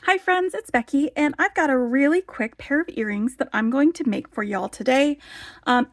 Hi friends, it's Becky, and I've got a really quick pair of earrings that I'm going to make for y'all today.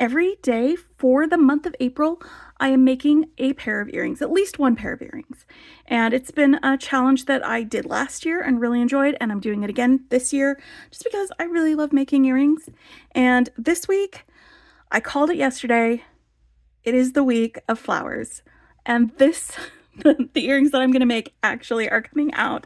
Every day for the month of April, I am making a pair of earrings, at least one pair of earrings. And it's been a challenge that I did last year and really enjoyed, and I'm doing it again this year just because I really love making earrings. And this week, I called it yesterday. It is the week of flowers. And this, the earrings that I'm going to make actually are coming out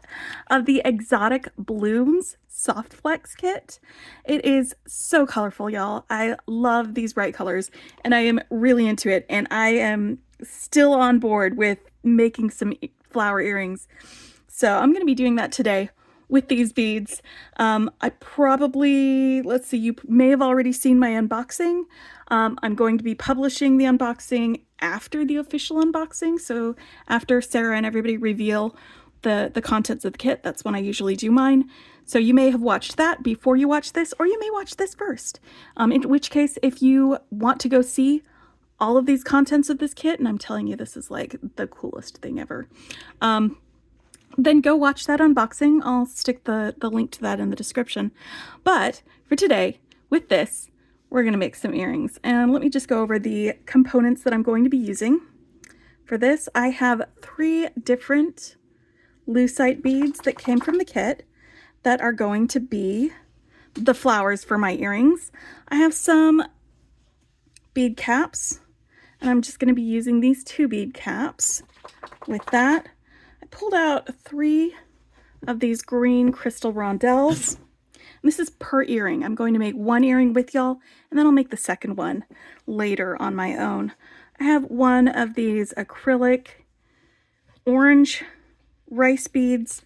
of the Exotic Blooms Softflex kit. It is so colorful, y'all. I love these bright colors and I am really into it. And I am still on board with making some flower earrings. So I'm going to be doing that today with these beads. I probably, let's see, you may have already seen my unboxing. I'm going to be publishing the unboxing after the official unboxing. So after Sarah and everybody reveal the contents of the kit, that's when I usually do mine. So you may have watched that before you watch this, or you may watch this first. In which case, if you want to go see all of these contents of this kit, and I'm telling you, this is like the coolest thing ever, then go watch that unboxing. I'll stick the link to that in the description. But for today, with this, we're going to make some earrings. And let me just go over the components that I'm going to be using. For this, I have 3 different lucite beads that came from the kit that are going to be the flowers for my earrings. I have some bead caps, and I'm just going to be using these 2 bead caps. With that, I pulled out 3 of these green crystal rondelles. And this is per earring. I'm going to make 1 earring with y'all, and then I'll make the second one later on my own. I have 1 of these acrylic orange rice beads,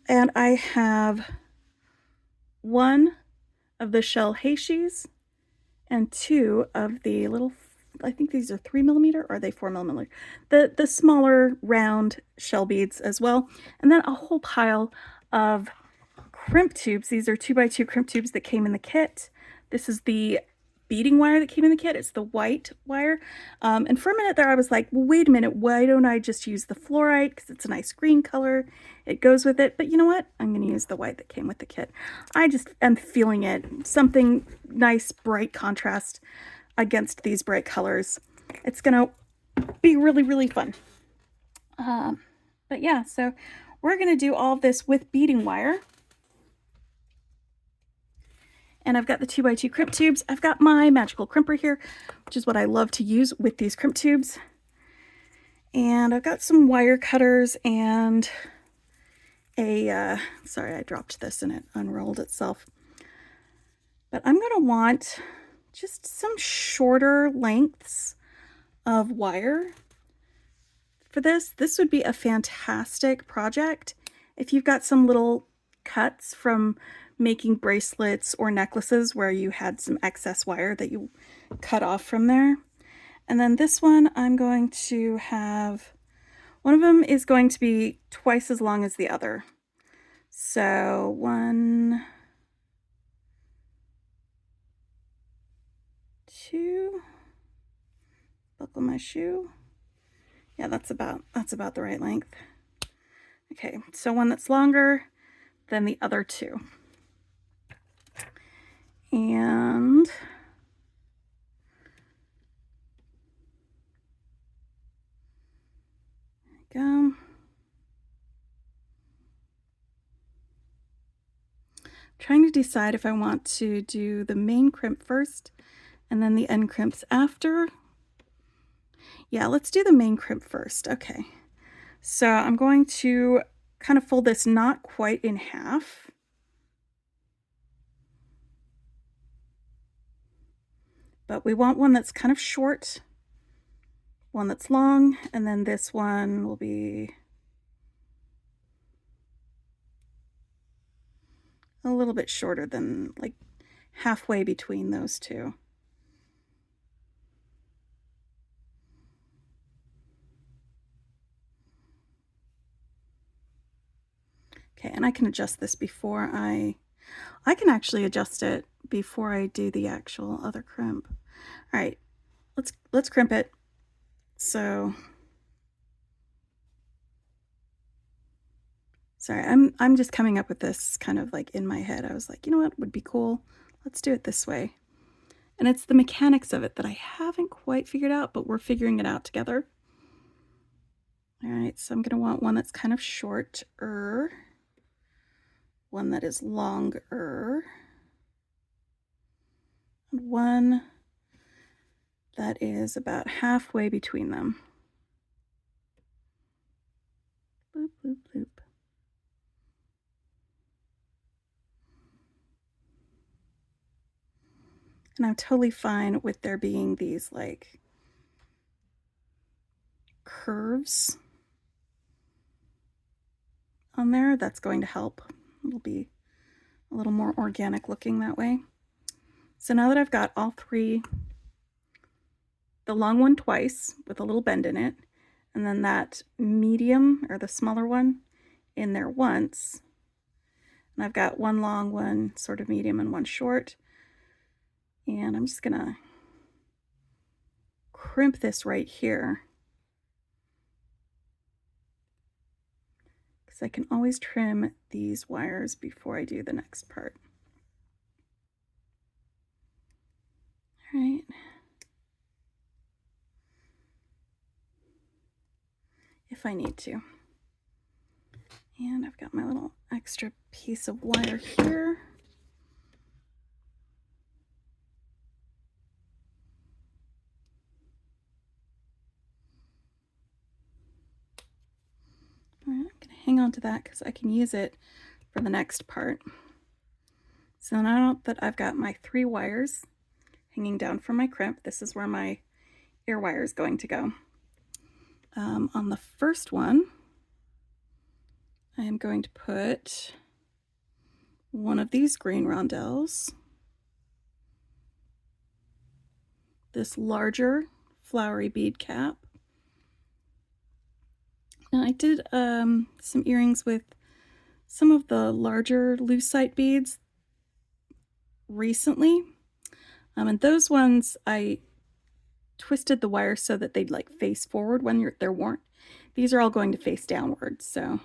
and I have 1 of the shell heishis and 2 of the little, I think these are 3mm, or are they 4mm? The smaller round shell beads as well. And then a whole pile of crimp tubes. These are 2x2 crimp tubes that came in the kit. This is the beading wire that came in the kit. It's the white wire. And for a minute there I was like, well, wait a minute, why don't I just use the fluorite? Because it's a nice green color. It goes with it. But you know what? I'm going to use the white that came with the kit. I just am feeling it. Something nice, bright contrast against these bright colors. It's going to be really, really fun. But yeah, so we're going to do all of this with beading wire. And I've got the 2x2 crimp tubes. I've got my magical crimper here, which is what I love to use with these crimp tubes. And I've got some wire cutters and a, sorry, I dropped this and it unrolled itself. But I'm going to want just some shorter lengths of wire for this. This would be a fantastic project if you've got some little cuts from making bracelets or necklaces where you had some excess wire that you cut off from there. And then this one, I'm going to have, one of them is going to be twice as long as the other. So 1, 2, buckle my shoe. Yeah, that's about the right length. Okay, so one that's longer than the other 2. And there we go. Trying to decide if I want to do the main crimp first and then the end crimps after. Yeah, let's do the main crimp first. Okay, so I'm going to kind of fold this not quite in half. But we want one that's kind of short, one that's long, and then this one will be a little bit shorter than, like, halfway between those 2. Okay, and I can adjust this before I can actually adjust it before I do the actual other crimp. All right, let's crimp it. So Sorry, I'm just coming up with this kind of like in my head. I was like, you know what would be cool? Let's do it this way. And it's the mechanics of it that I haven't quite figured out, but we're figuring it out together. All right, so I'm going to want one that's kind of shorter, one that is longer, and one that is about halfway between them. Bloop, bloop, bloop. And I'm totally fine with there being these like curves on there. That's going to help. It'll be a little more organic looking that way. So now that I've got all three, the long one twice with a little bend in it, and then that medium or the smaller one in there once, and I've got one long, one sort of medium, and one short. And I'm just gonna crimp this right here, because I can always trim these wires before I do the next part. All right. If I need to. And I've got my little extra piece of wire here. All right, I'm going to hang on to that because I can use it for the next part. So now that I've got my 3 wires hanging down from my crimp, this is where my ear wire is going to go. On the first one, I am going to put one of these green rondelles, this larger flowery bead cap. Now I did some earrings with some of the larger lucite beads recently, and those ones I twisted the wire so that they'd like face forward when they're worn. These are all going to face downward, so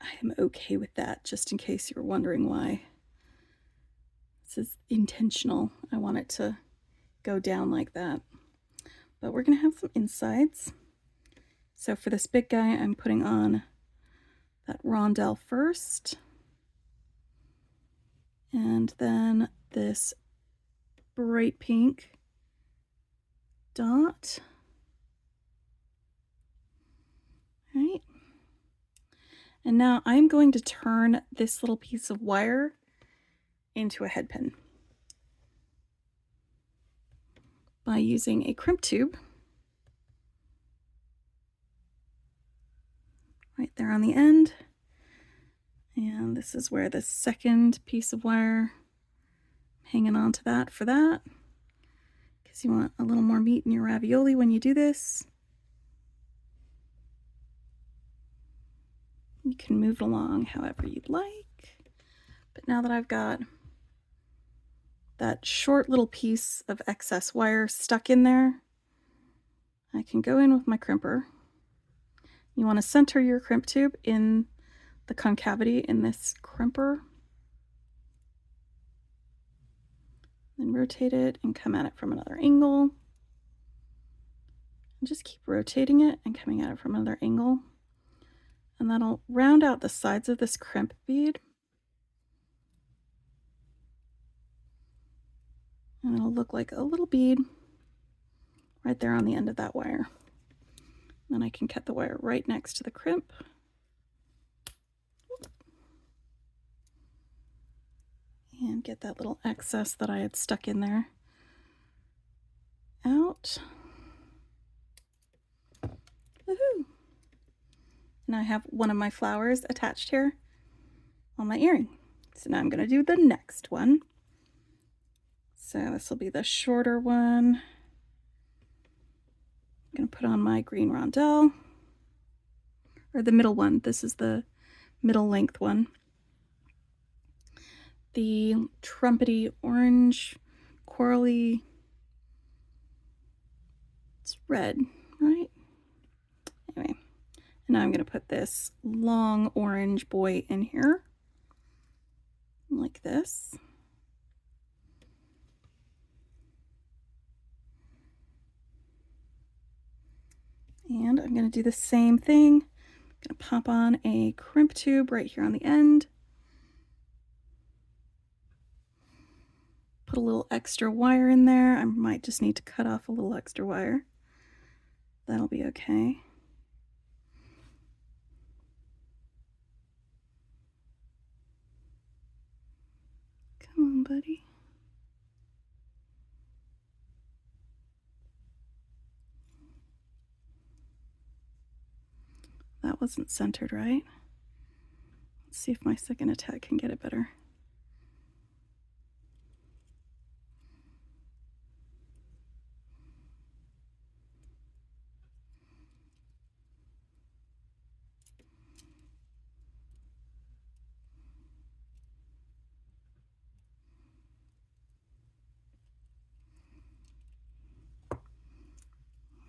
I am okay with that, just in case you were wondering why. This is intentional. I want it to go down like that. But we're going to have some insides. So for this big guy, I'm putting on that rondelle first. And then this bright pink dot. All right. And now I'm going to turn this little piece of wire into a head pin by using a crimp tube right there on the end. And this is where the second piece of wire, hanging on to that for that, because you want a little more meat in your ravioli when you do this. You can move it along however you'd like. But now that I've got that short little piece of excess wire stuck in there, I can go in with my crimper. You want to center your crimp tube in the concavity in this crimper. Then rotate it and come at it from another angle. And just keep rotating it and coming at it from another angle. And that'll round out the sides of this crimp bead. And it'll look like a little bead right there on the end of that wire. Then I can cut the wire right next to the crimp. And get that little excess that I had stuck in there out. Woohoo! Now I have one of my flowers attached here on my earring. So now I'm going to do the next one. So this will be the shorter one. I'm going to put on my green rondelle, or the middle one. This is the middle length one. The trumpety orange, corally, it's red, right? Anyway, And now I'm going to put this long orange boy in here, like this. And I'm going to do the same thing. I'm going to pop on a crimp tube right here on the end. Put a little extra wire in there. I might just need to cut off a little extra wire. That'll be okay. Come on, buddy. That wasn't centered right. Let's see if my second attack can get it better.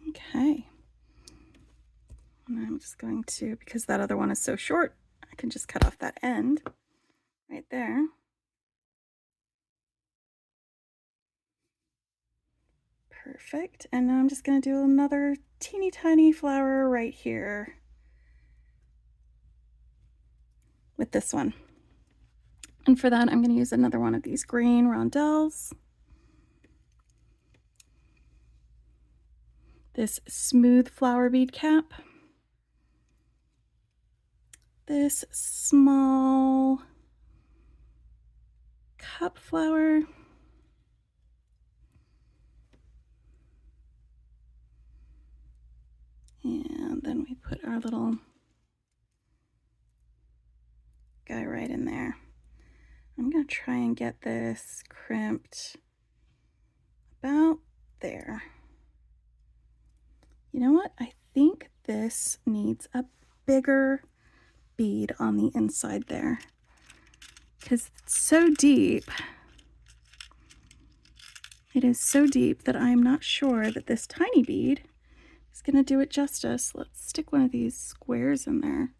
Okay. And I'm just going to, because that other one is so short, I can just cut off that end right there. Perfect. And now I'm just going to do another teeny tiny flower right here with this one. And for that, I'm going to use another one of these green rondelles. This smooth flower bead cap. This small cup flower. And then we put our little guy right in there. I'm going to try and get this crimped about there. You know what? I think this needs a bigger bead on the inside there because it's so deep. It is so deep that I'm not sure that this tiny bead is going to do it justice. Let's stick one of these squares in there.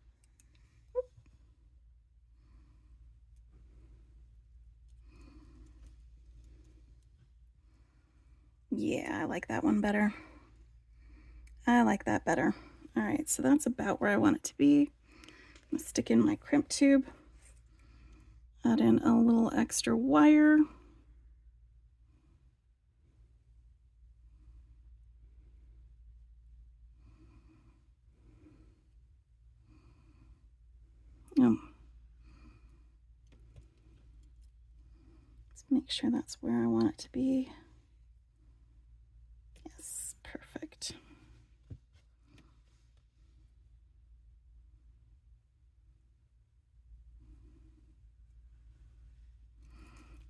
Yeah, I like that one better. I like that better. All right, so that's about where I want it to be. I'm gonna stick in my crimp tube, add in a little extra wire. Let's make sure that's where I want it to be. Yes, perfect.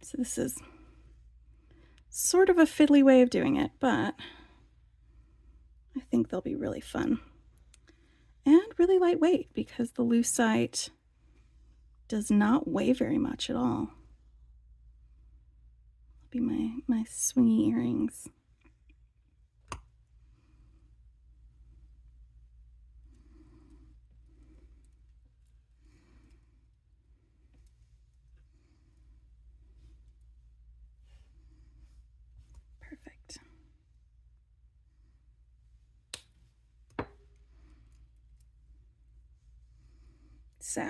So this is sort of a fiddly way of doing it, but I think they'll be really fun. And really lightweight because the lucite does not weigh very much at all. That'll be my swingy earrings. Perfect. So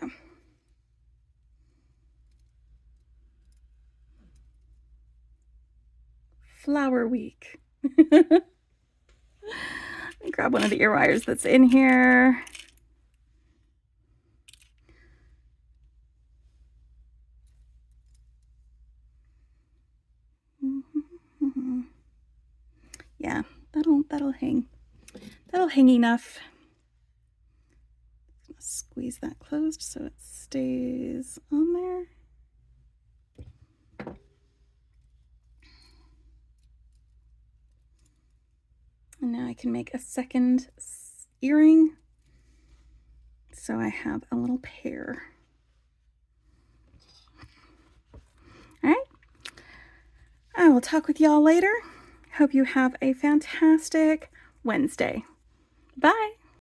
flower week. Let me grab one of the ear wires that's in here. Yeah, that'll hang. That'll hang enough. Squeeze that closed so it stays on there. And now I can make a second earring. So I have a little pair. All right. I will talk with y'all later. Hope you have a fantastic Wednesday. Bye.